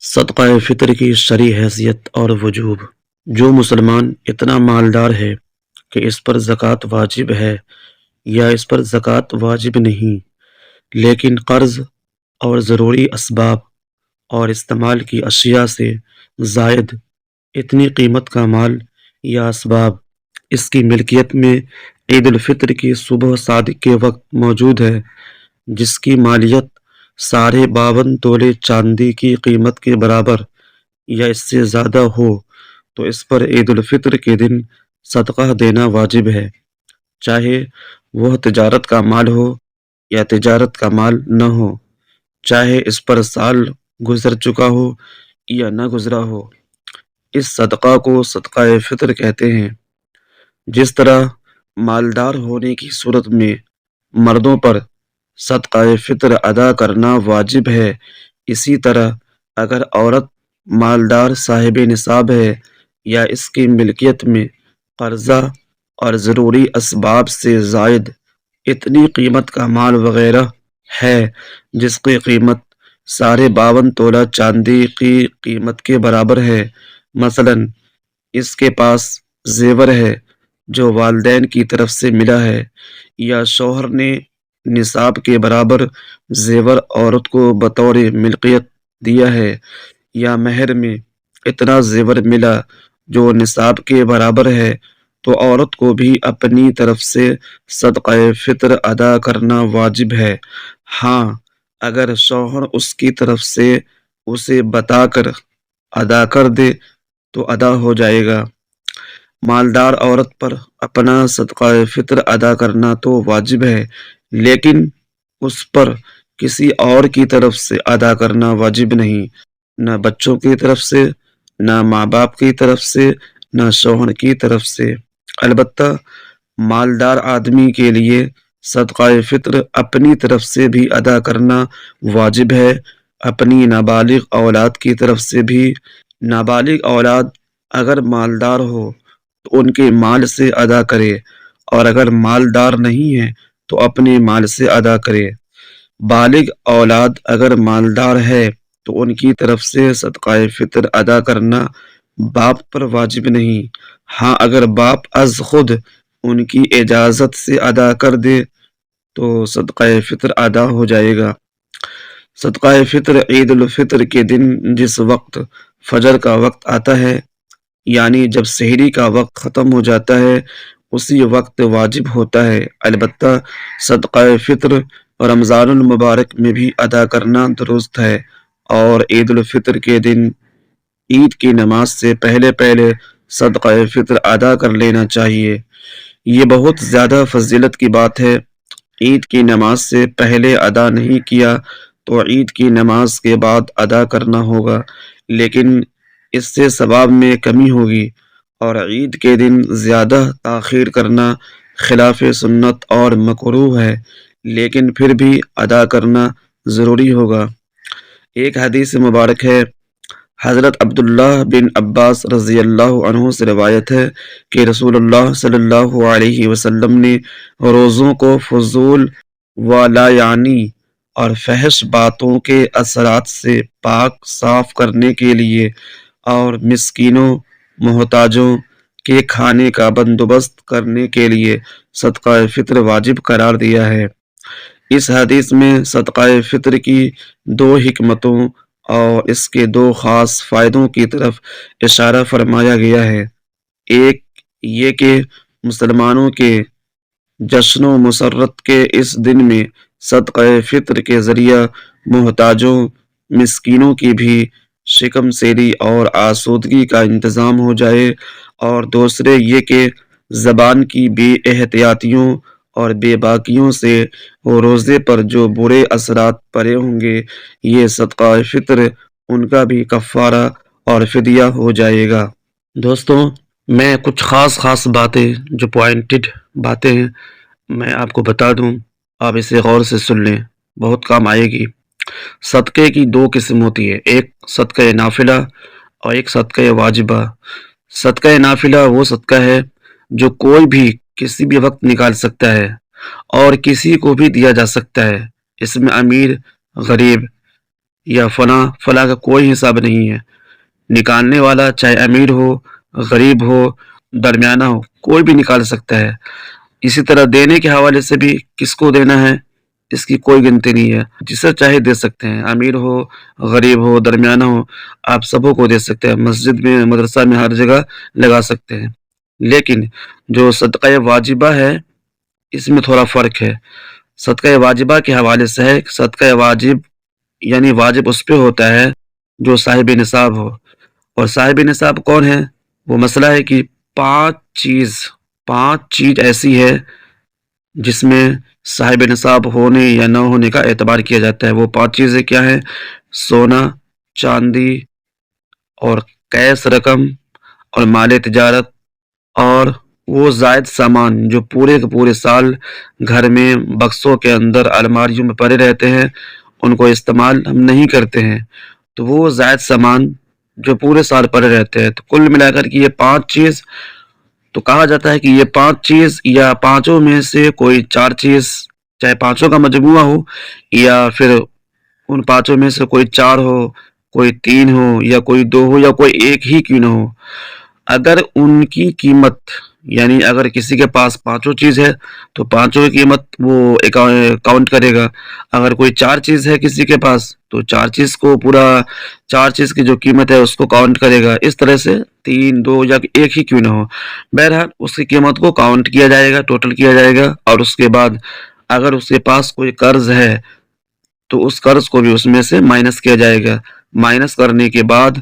صدقہ فطر کی شرعی حیثیت اور وجوب۔ جو مسلمان اتنا مالدار ہے کہ اس پر زکوٰۃ واجب ہے یا اس پر زکوٰۃ واجب نہیں، لیکن قرض اور ضروری اسباب اور استعمال کی اشیاء سے زائد اتنی قیمت کا مال یا اسباب اس کی ملکیت میں عید الفطر کی صبح صادق کے وقت موجود ہے، جس کی مالیت 52.5 تولے چاندی کی قیمت کے برابر یا اس سے زیادہ ہو، تو اس پر عید الفطر کے دن صدقہ دینا واجب ہے، چاہے وہ تجارت کا مال ہو یا تجارت کا مال نہ ہو، چاہے اس پر سال گزر چکا ہو یا نہ گزرا ہو۔ اس صدقہ کو صدقہ فطر کہتے ہیں۔ جس طرح مالدار ہونے کی صورت میں مردوں پر صدقہ فطر ادا کرنا واجب ہے، اسی طرح اگر عورت مالدار صاحب نصاب ہے یا اس کی ملکیت میں قرضہ اور ضروری اسباب سے زائد اتنی قیمت کا مال وغیرہ ہے جس کی قیمت 52.5 تولہ چاندی کی قیمت کے برابر ہے، مثلا اس کے پاس زیور ہے جو والدین کی طرف سے ملا ہے، یا شوہر نے نصاب کے برابر زیور عورت کو بطور ملکیت دیا ہے، یا مہر میں اتنا زیور ملا جو نصاب کے برابر ہے، تو عورت کو بھی اپنی طرف سے صدقہ فطر ادا کرنا واجب ہے۔ ہاں، اگر شوہر اس کی طرف سے اسے بتا کر ادا کر دے تو ادا ہو جائے گا۔ مالدار عورت پر اپنا صدقہ فطر ادا کرنا تو واجب ہے، لیکن اس پر کسی اور کی طرف سے ادا کرنا واجب نہیں، نہ بچوں کی طرف سے، نہ ماں باپ کی طرف سے، نہ شوہر کی طرف سے۔ البتہ مالدار آدمی کے لیے صدقہ فطر اپنی طرف سے بھی ادا کرنا واجب ہے، اپنی نابالغ اولاد کی طرف سے بھی۔ نابالغ اولاد اگر مالدار ہو تو ان کے مال سے ادا کرے، اور اگر مالدار نہیں ہے تو اپنے مال سے ادا کرے۔ بالغ اولاد اگر مالدار ہے تو ان کی طرف سے صدقہ فطر ادا کرنا باپ پر واجب نہیں۔ ہاں، اگر باپ از خود ان کی اجازت سے ادا کر دے تو صدقہ فطر ادا ہو جائے گا۔ صدقہ فطر عید الفطر کے دن جس وقت فجر کا وقت آتا ہے، یعنی جب سحری کا وقت ختم ہو جاتا ہے، اسی وقت واجب ہوتا ہے۔ البتہ صدقہ فطر رمضان المبارک میں بھی ادا کرنا درست ہے، اور عید الفطر کے دن عید کی نماز سے پہلے صدقہ فطر ادا کر لینا چاہیے۔ یہ بہت زیادہ فضیلت کی بات ہے۔ عید کی نماز سے پہلے ادا نہیں کیا تو عید کی نماز کے بعد ادا کرنا ہوگا، لیکن اس سے ثواب میں کمی ہوگی، اور عید کے دن زیادہ تاخیر کرنا خلاف سنت اور مکروہ ہے، لیکن پھر بھی ادا کرنا ضروری ہوگا۔ ایک حدیث مبارک ہے، حضرت عبداللہ بن عباس رضی اللہ عنہ سے روایت ہے کہ رسول اللہ صلی اللہ علیہ وسلم نے روزوں کو فضول و لا یعنی اور فحش باتوں کے اثرات سے پاک صاف کرنے کے لیے اور مسکینوں محتاجوں کے کھانے کا بندوبست کرنے کے لیے صدقہ فطر واجب قرار دیا ہے۔ اس حدیث میں صدقہ فطر کی 2 حکمتوں اور اس کے 2 خاص فائدوں کی طرف اشارہ فرمایا گیا ہے۔ ایک یہ کہ مسلمانوں کے جشن و مسرت کے اس دن میں صدقہ فطر کے ذریعہ محتاجوں مسکینوں کی بھی شکم سیری اور آسودگی کا انتظام ہو جائے، اور دوسرے یہ کہ زبان کی بے احتیاطیوں اور بے باکیوں سے روزے پر جو برے اثرات پڑے ہوں گے، یہ صدقہ فطر ان کا بھی کفارہ اور فدیہ ہو جائے گا۔ دوستوں، میں کچھ خاص باتیں جو پوائنٹڈ باتیں ہیں میں آپ کو بتا دوں، آپ اسے غور سے سن لیں، بہت کام آئے گی۔ صدقے کی 2 قسم ہوتی ہے، ایک صدقہ نافلہ اور ایک صدقہ واجبہ۔ صدقہ نافلہ وہ صدقہ ہے جو کوئی بھی کسی بھی وقت نکال سکتا ہے اور کسی کو بھی دیا جا سکتا ہے۔ اس میں امیر، غریب یا فلاں کا کوئی حساب نہیں ہے. نکالنے والا چاہے امیر ہو، غریب ہو، درمیانہ ہو، کوئی بھی نکال سکتا ہے. اسی طرح دینے کے حوالے سے بھی کس کو دینا ہے اس کی کوئی گنتی نہیں ہے. جسے چاہے دے سکتے ہیں، امیر ہو، غریب ہو، درمیانہ ہو، آپ سبوں کو دے سکتے ہیں. مسجد میں، مدرسہ میں، ہر جگہ لگا سکتے ہیں. لیکن جو صدقہ واجبہ ہے اس میں تھوڑا فرق ہے. صدقہ واجبہ کے حوالے سے ہے کہ صدقہ واجب یعنی واجب اس پہ ہوتا ہے جو صاحب نصاب ہو. اور صاحب نصاب کون ہے؟ وہ مسئلہ ہے کہ پانچ چیز ایسی ہے جس میں صاحب نصاب ہونے یا نہ ہونے کا اعتبار کیا جاتا ہے. وہ 5 چیزیں کیا ہیں؟ سونا، چاندی اور کیش رقم اور مال تجارت اور وہ زائد سامان جو پورے کے پورے سال گھر میں بکسوں کے اندر الماریوں میں پڑے رہتے ہیں، ان کو استعمال ہم نہیں کرتے ہیں. تو وہ زائد سامان جو پورے سال پڑے رہتے ہیں، تو کل ملا کر کے یہ 5 چیز. تو کہا جاتا ہے کہ یہ 5 چیز یا پانچوں میں سے کوئی 4 چیز، چاہے پانچوں کا مجموعہ ہو یا پھر ان پانچوں میں سے کوئی 4 ہو، کوئی 3 ہو یا کوئی 2 ہو یا کوئی ایک ہی کیوں نہ ہو، اگر ان کی قیمت یعنی اگر کسی کے پاس پانچوں چیز ہے تو پانچوں کی قیمت وہ کاؤنٹ کرے گا. اگر کوئی 4 چیز ہے کسی کے پاس تو 4 چیز کو پورا 4 چیز کی جو قیمت ہے اس کو کاؤنٹ کرے گا. اس طرح سے 3، 2 یا ایک ہی کیوں نہ ہو، بہرحال اس کی قیمت کو کاؤنٹ کیا جائے گا، ٹوٹل کیا جائے گا. اور اس کے بعد اگر اس کے پاس کوئی قرض ہے تو اس قرض کو بھی اس میں سے مائنس کیا جائے گا. مائنس کرنے کے بعد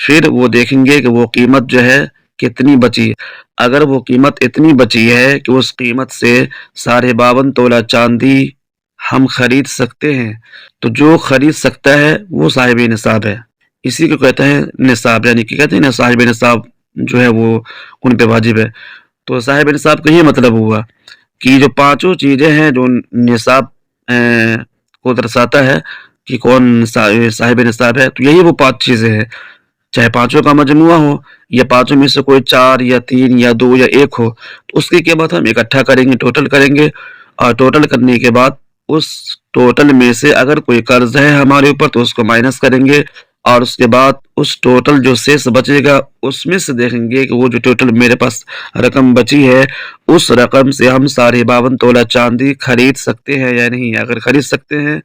پھر وہ دیکھیں گے کہ وہ قیمت جو ہے کتنی بچی. اگر وہ قیمت اتنی بچی ہے کہ اس قیمت سے 52.5 تولہ چاندی ہم خرید سکتے ہیں، تو جو خرید سکتا ہے وہ صاحب نصاب ہے. اسی کو کہتے ہیں نصاب، یعنی کہ کہتے ہیں نا صاحب نصاب جو ہے وہ ان پہ واجب ہے. تو صاحب نصاب کا یہ مطلب ہوا کہ جو پانچوں چیزیں ہیں جو نصاب کو درساتا ہے کہ کون صاحب نصاب ہے، تو یہی وہ 5 چیزیں ہیں. چاہے پانچوں کا مجموعہ ہو یا پانچوں میں سے کوئی 4 یا 3 یا 2 یا 1 ہو، تو اس کی قیمت ہم اکٹھا کریں گے، ٹوٹل کریں گے. اور ٹوٹل کرنے کے بعد اس ٹوٹل میں سے اگر کوئی قرض ہے ہمارے اوپر تو اس کو مائنس کریں گے. اور اس کے بعد اس ٹوٹل جو سیس بچے گا اس میں سے دیکھیں گے کہ وہ جو ٹوٹل میرے پاس رقم بچی ہے اس رقم سے ہم 52.5 تولہ چاندی خرید سکتے ہیں یا نہیں. اگر خرید سکتے ہیں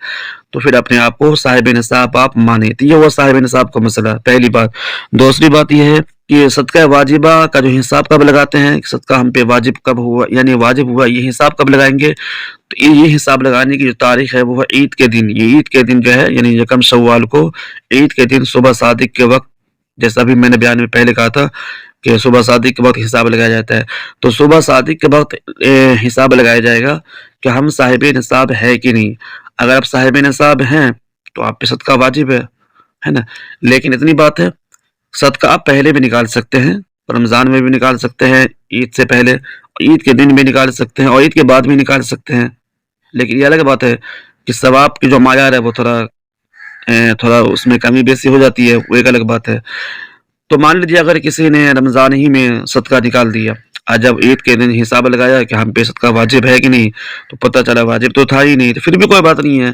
تو پھر اپنے آپ کو صاحب نصاب آپ مانیں. تو یہ ہوا صاحب نصاب کا مسئلہ، پہلی بات. دوسری بات یہ ہے کہ صدقہ واجبہ کا جو حساب کب لگاتے ہیں، صدقہ ہم پہ واجب کب ہوا یعنی واجب ہوا، یہ حساب کب لگائیں گے؟ تو یہ حساب لگانے کی جو تاریخ ہے وہ ہے عید کے دن. یہ عید کے دن جو ہے یعنی یکم شوال کو عید کے دن صبح صادق کے وقت، جیسا بھی میں نے بیان میں پہلے کہا تھا کہ صبح صادق کے وقت حساب لگایا جاتا ہے. تو صبح صادق کے وقت حساب لگایا جائے گا کہ ہم صاحب نصاب ہے کہ نہیں. اگر آپ صاحب نصاب ہیں تو آپ پہ صدقہ واجب ہے نا. لیکن اتنی بات ہے، صدقہ آپ پہلے بھی نکال سکتے ہیں، رمضان میں بھی نکال سکتے ہیں، عید سے پہلے، عید کے دن بھی نکال سکتے ہیں اور عید کے بعد بھی نکال سکتے ہیں. لیکن یہ الگ بات ہے کہ ثواب کی جو معیار ہے وہ تھوڑا اس میں کمی بیسی ہو جاتی ہے، وہ ایک الگ بات ہے. تو مان لیجیے اگر کسی نے رمضان ہی میں صدقہ نکال دیا، آج جب عید کے دن حساب لگایا کہ ہم پہ صدقہ واجب ہے کہ نہیں، تو پتہ چلا واجب تو تھا ہی نہیں، تو پھر بھی کوئی بات نہیں ہے.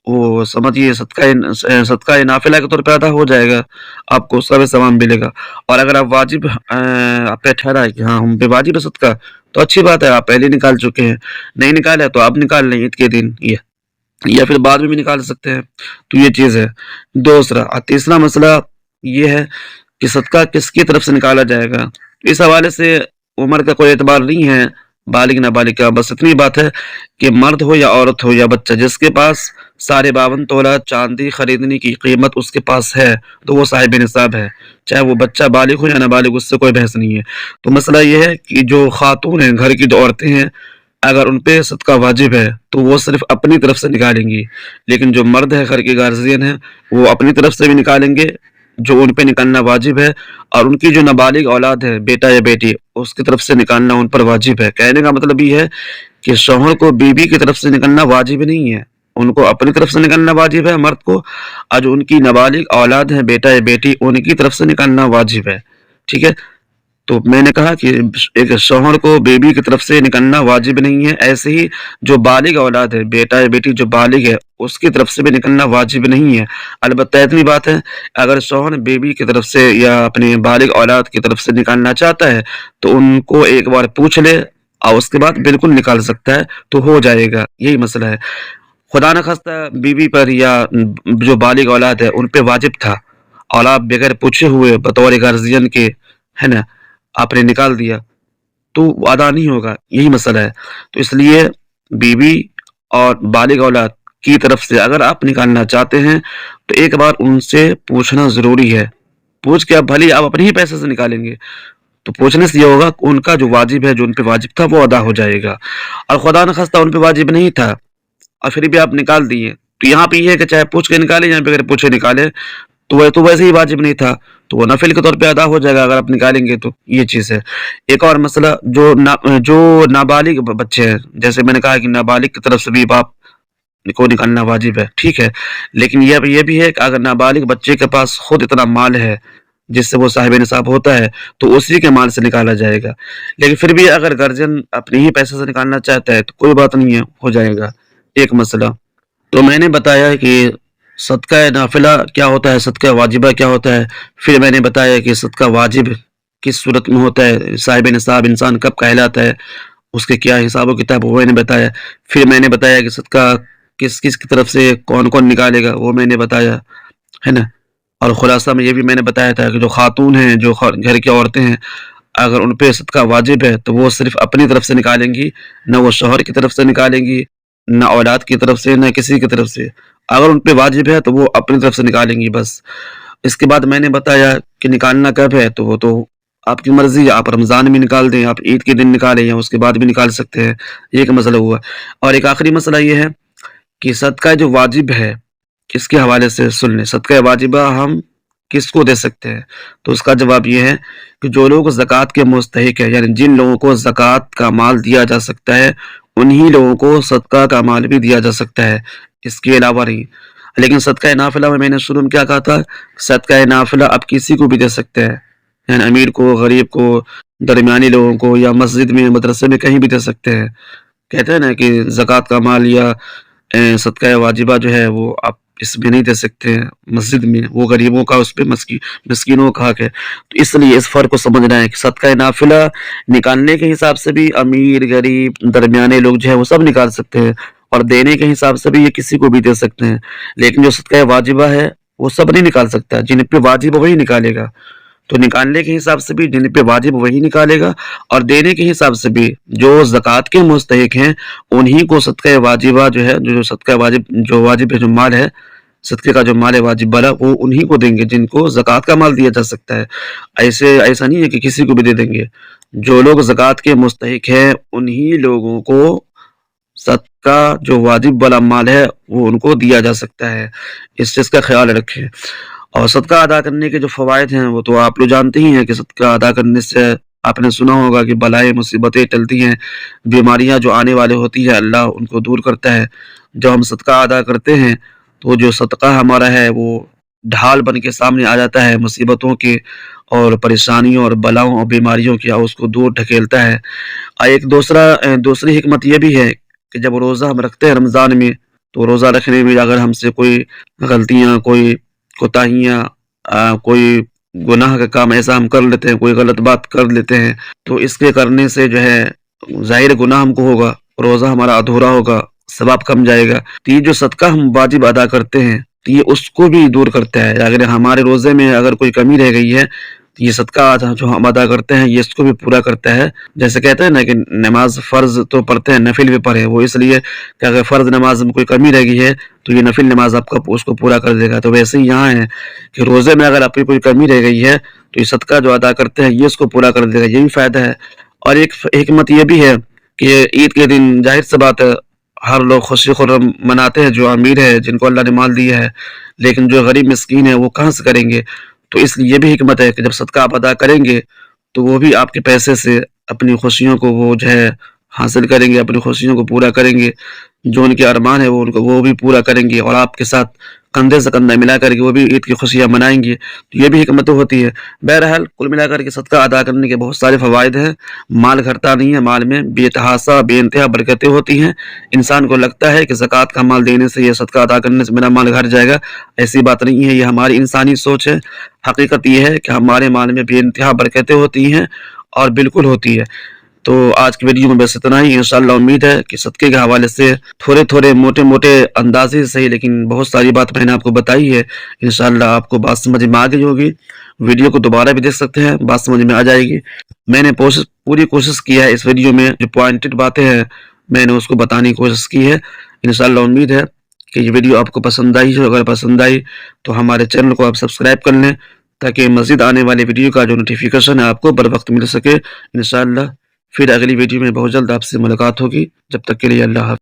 وہ سمجھیے صدقہ نافلہ کے طور پہ ادا ہو جائے گا، آپ کو اس کا بھی ثواب ملے گا. اور اگر آپ واجب آپ پہ ٹھہرا ہے کہ ہاں ہم پہ واجب ہے صدقہ، تو اچھی بات ہے، آپ پہلے نکال چکے ہیں. نہیں نکالا تو آپ نکال لیں عید کے دن یا پھر بعد میں بھی نکال سکتے ہیں. تو یہ چیز ہے. تیسرا مسئلہ یہ ہے کہ صدقہ کس کی طرف سے نکالا جائے گا. اس حوالے سے عمر کا کوئی اعتبار نہیں ہے، بالغ نابالغ کا. بس اتنی بات ہے کہ مرد ہو یا عورت ہو یا بچہ، جس کے پاس 52.5 تولہ چاندی خریدنے کی قیمت اس کے پاس ہے تو وہ صاحب نصاب ہے، چاہے وہ بچہ بالغ ہو یا نابالغ، اس سے کوئی بحث نہیں ہے. تو مسئلہ یہ ہے کہ جو خاتون ہیں، گھر کی جو عورتیں ہیں، اگر ان پہ صدقہ واجب ہے تو وہ صرف اپنی طرف سے نکالیں گی. لیکن جو مرد ہے، گھر کے گارجین ہیں، وہ اپنی طرف سے بھی نکالیں گے جو ان پہ نکالنا واجب ہے. اور ان کی جو نابالغ اولاد ہے، بیٹا یا بیٹی، اس کی طرف سے نکالنا ان پر واجب ہے. کہنے کا مطلب یہ ہے کہ شوہر کو بیوی کی طرف سے نکلنا واجب نہیں ہے، ان کو اپنی طرف سے نکلنا واجب ہے مرد کو، اور جو ان کی نابالغ اولاد ہے، بیٹا یا بیٹی، ان کی طرف سے نکالنا واجب ہے. ٹھیک ہے. تو میں نے کہا کہ ایک شوہر کو بیوی کی طرف سے نکلنا واجب نہیں ہے، ایسے ہی جو بالغ اولاد ہے، بیٹا یا بیٹی جو بالغ ہے، اس کی طرف سے بھی نکلنا واجب نہیں ہے۔ البتہ اتنی بات ہے، اگر شوہر بیوی کی طرف سے یا اپنے بالغ اولاد کی طرف سے نکالنا چاہتا ہے تو ان کو ایک بار پوچھ لے اور اس کے بعد بالکل نکال سکتا ہے، تو ہو جائے گا، یہی مسئلہ ہے۔ خدا نخواستہ بیوی پر یا جو بالغ اولاد ہے ان پہ واجب تھا اور آپ بغیر پوچھے ہوئے بطور گارجین کے، ہے نا، آپ نے نکال دیا تو وہ ادا نہیں ہوگا، یہی مسئلہ ہے۔ تو اس لیے بیوی اور بالغ اولاد کی طرف سے اگر آپ نکالنا چاہتے ہیں تو ایک بار ان سے پوچھنا ضروری ہے۔ پوچھ کے بھلی آپ اپنے ہی پیسے سے نکالیں گے تو پوچھنے سے یہ ہوگا کہ ان کا جو واجب ہے، جو ان پہ واجب تھا، وہ ادا ہو جائے گا۔ اور خدا نخواستہ ان پہ واجب نہیں تھا اور پھر بھی آپ نکال دیے، تو یہاں پہ یہ ہے کہ چاہے پوچھ کے نکالے یا بغیر پوچھے نکالے تو وہ تو ویسے ہی واجب نہیں تھا، تو وہ نفل کے طور پہ ادا ہو جائے گا اگر آپ نکالیں گے تو، یہ چیز ہے۔ ایک اور مسئلہ، جو نابالغ بچے ہیں، جیسے میں نے کہا کہ نابالغ کی طرف سے بھی باپ کو نکالنا واجب ہے، ٹھیک ہے، لیکن یہ بھی ہے کہ اگر نابالغ بچے کے پاس خود اتنا مال ہے جس سے وہ صاحب نصاب ہوتا ہے تو اسی کے مال سے نکالا جائے گا، لیکن پھر بھی اگر گارجین اپنے ہی پیسے سے نکالنا چاہتا ہے تو کوئی بات نہیں ہے، ہو جائے گا۔ ایک مسئلہ تو میں نے بتایا کہ صدقہ نافلہ کیا ہوتا ہے، صدقہ واجبہ کیا ہوتا ہے، پھر میں نے بتایا کہ صدقہ واجب کس صورت میں ہوتا ہے، صاحب نصاب انسان کب کہلاتا ہے، اس کے کیا حساب و کتاب، وہ میں نے بتایا۔ پھر میں نے بتایا کہ صدقہ کس کس کی طرف سے کون کون نکالے گا، وہ میں نے بتایا، ہے نا۔ اور خلاصہ میں یہ بھی میں نے بتایا تھا کہ جو خاتون ہیں، جو گھر کی عورتیں ہیں، اگر ان پہ صدقہ واجب ہے تو وہ صرف اپنی طرف سے نکالیں گی، نہ وہ شوہر کی طرف سے نکالیں گی، نہ اولاد کی طرف سے، نہ کسی کی طرف سے۔ اگر ان پہ واجب ہے تو وہ اپنی طرف سے نکالیں گی بس۔ اس کے بعد میں نے بتایا کہ نکالنا کب ہے، تو وہ تو آپ کی مرضی ہے، آپ رمضان میں نکال دیں، آپ عید کے دن نکالیں یا اس کے بعد بھی نکال سکتے ہیں، یہ ایک مسئلہ ہوا۔ اور ایک آخری مسئلہ یہ ہے کہ صدقہ جو واجب ہے، کس کے حوالے سے سن لیں، صدقہ واجبہ ہم کس کو دے سکتے ہیں؟ تو اس کا جواب یہ ہے کہ جو لوگ زکوٰۃ کے مستحق ہیں، یعنی جن لوگوں کو زکوٰۃ کا مال دیا جا سکتا ہے، انہی لوگوں کو صدقہ کا مال بھی دیا جا سکتا ہے، اس کے علاوہ نہیں۔ لیکن صدقہ نافلہ میں نے شروع میں کیا کہا تھا، صدقہ نافلہ آپ کسی کو بھی دے سکتے ہیں، یعنی امیر کو، غریب کو، درمیانی لوگوں کو، یا مسجد میں، مدرسے میں، کہیں بھی دے سکتے ہیں۔ کہتے ہیں نا کہ زکوٰۃ کا مال یا صدقہ واجبہ جو ہے وہ آپ اس میں نہیں دے سکتے ہیں مسجد میں، وہ غریبوں کا، اس پہ مسکینوں کا حق ہے۔ تو اس لیے اس فرق کو سمجھنا ہے کہ صدقہ نافلہ نکالنے کے حساب سے بھی امیر، غریب، درمیانے لوگ جو ہے وہ سب نکال سکتے ہیں، اور دینے کے حساب سے بھی یہ کسی کو بھی دے سکتے ہیں، لیکن جو صدقہ واجبہ ہے وہ سب نہیں نکال سکتا، جن پہ واجب وہی نکالے گا۔ تو نکالنے کے حساب سے بھی جن پہ واجب وہی نکالے گا، اور دینے کے حساب سے بھی جو زکوٰۃ کے مستحق ہیں انہی کو صدقہ واجبہ جو ہے، جو صدقہ واجب ہے، جو مال ہے، صدقے کا جو مال ہے واجب والا، وہ انہی کو دیں گے جن کو زکوٰۃ کا مال دیا جا سکتا ہے۔ ایسا نہیں ہے کہ کسی کو بھی دے دیں گے، جو لوگ زکوٰۃ کے مستحق ہیں انہی لوگوں کو صدقہ جو واجب والا مال ہے وہ ان کو دیا جا سکتا ہے، اس چیز کا خیال رکھیں۔ اور صدقہ ادا کرنے کے جو فوائد ہیں وہ تو آپ لوگ جانتے ہی ہیں کہ صدقہ ادا کرنے سے آپ نے سنا ہوگا کہ بلائیں، مصیبتیں ٹلتی ہیں، بیماریاں جو آنے والے ہوتی ہیں اللہ ان کو دور کرتا ہے۔ جب ہم صدقہ ادا کرتے ہیں تو جو صدقہ ہمارا ہے وہ ڈھال بن کے سامنے آ جاتا ہے مصیبتوں کے اور پریشانیوں اور بلاؤں اور بیماریوں کی، اور اس کو دور ڈھکیلتا ہے۔ اور ایک دوسری حکمت یہ بھی ہے کہ جب روزہ ہم رکھتے ہیں رمضان میں، تو روزہ رکھنے میں اگر ہم سے کوئی غلطیاں، کوئی کوتاہیاں، کوئی گناہ کا کام ایسا ہم کر لیتے ہیں، کوئی غلط بات کر لیتے ہیں، تو اس کے کرنے سے جو ہے ظاہر گناہ ہم کو ہوگا، روزہ ہمارا ادھورا ہوگا، ثواب کم جائے گا۔ تو یہ جو صدقہ ہم واجب ادا کرتے ہیں تو یہ اس کو بھی دور کرتا ہے، اگر ہمارے روزے میں اگر کوئی کمی رہ گئی ہے تو یہ صدقہ جو ہم ادا کرتے ہیں یہ اس کو بھی پورا کرتا ہے۔ جیسے کہتے ہیں نا کہ نماز فرض تو پڑھتے ہیں، نفل بھی پڑھیں، وہ اس لیے کہ اگر فرض نماز میں کوئی کمی رہ گئی ہے تو یہ نفل نماز آپ کا اس کو پورا کر دے گا۔ تو ویسے ہی یہاں ہے کہ روزے میں اگر آپ کی کوئی کمی رہ گئی ہے تو یہ صدقہ جو ادا کرتے ہیں یہ اس کو پورا کر دے گا، یہ بھی فائدہ ہے۔ اور ایک حکمت یہ بھی ہے کہ عید کے دن ظاہر سی بات ہے ہر لوگ خوشی خرم مناتے ہیں، جو امیر ہے، جن کو اللہ نے مال دیا ہے، لیکن جو غریب مسکین ہے وہ کہاں سے کریں گے؟ تو اس لیے یہ بھی حکمت ہے کہ جب صدقہ آپ ادا کریں گے تو وہ بھی آپ کے پیسے سے اپنی خوشیوں کو وہ جو ہے حاصل کریں گے، اپنی خوشیوں کو پورا کریں گے، جو ان کے ارمان ہے وہ بھی پورا کریں گے، اور آپ کے ساتھ کندھے سے کندھا ملا کر کے وہ بھی عید کی خوشیاں منائیں گے، تو یہ بھی حکمت ہوتی ہے۔ بہرحال کل ملا کر کے صدقہ ادا کرنے کے بہت سارے فوائد ہیں۔ مال گھٹتا نہیں ہے، مال میں بے تحاشا بے انتہا برکتیں ہوتی ہیں۔ انسان کو لگتا ہے کہ زکوٰۃ کا مال دینے سے یا صدقہ ادا کرنے سے میرا مال گھٹ جائے گا، ایسی بات نہیں ہے، یہ ہماری انسانی سوچ ہے۔ حقیقت یہ ہے کہ ہمارے مال میں بے انتہا برکتیں ہوتی ہیں اور بالکل ہوتی ہے۔ تو آج کی ویڈیو میں بس اتنا ہی۔ انشاءاللہ امید ہے کہ صدقے کے حوالے سے تھوڑے موٹے اندازے سے صحیح لیکن بہت ساری بات میں نے آپ کو بتائی ہے۔ انشاءاللہ آپ کو بات سمجھ میں آ گئی ہوگی۔ ویڈیو کو دوبارہ بھی دیکھ سکتے ہیں، بات سمجھ میں آ جائے گی۔ میں نے پوری کوشش کی ہے اس ویڈیو میں جو پوائنٹڈ باتیں ہیں میں نے اس کو بتانے کی کوشش کی ہے۔ انشاءاللہ امید ہے کہ یہ ویڈیو آپ کو پسند آئی ہے۔ اگر پسند آئی تو ہمارے چینل کو آپ سبسکرائب کر لیں تاکہ مزید آنے والے ویڈیو کا جو نوٹیفیکیشن ہے آپ کو بر وقت مل سکے۔ انشاءاللہ پھر اگلی ویڈیو میں بہت جلد آپ سے ملاقات ہوگی۔ جب تک کے لیے اللہ حافظ۔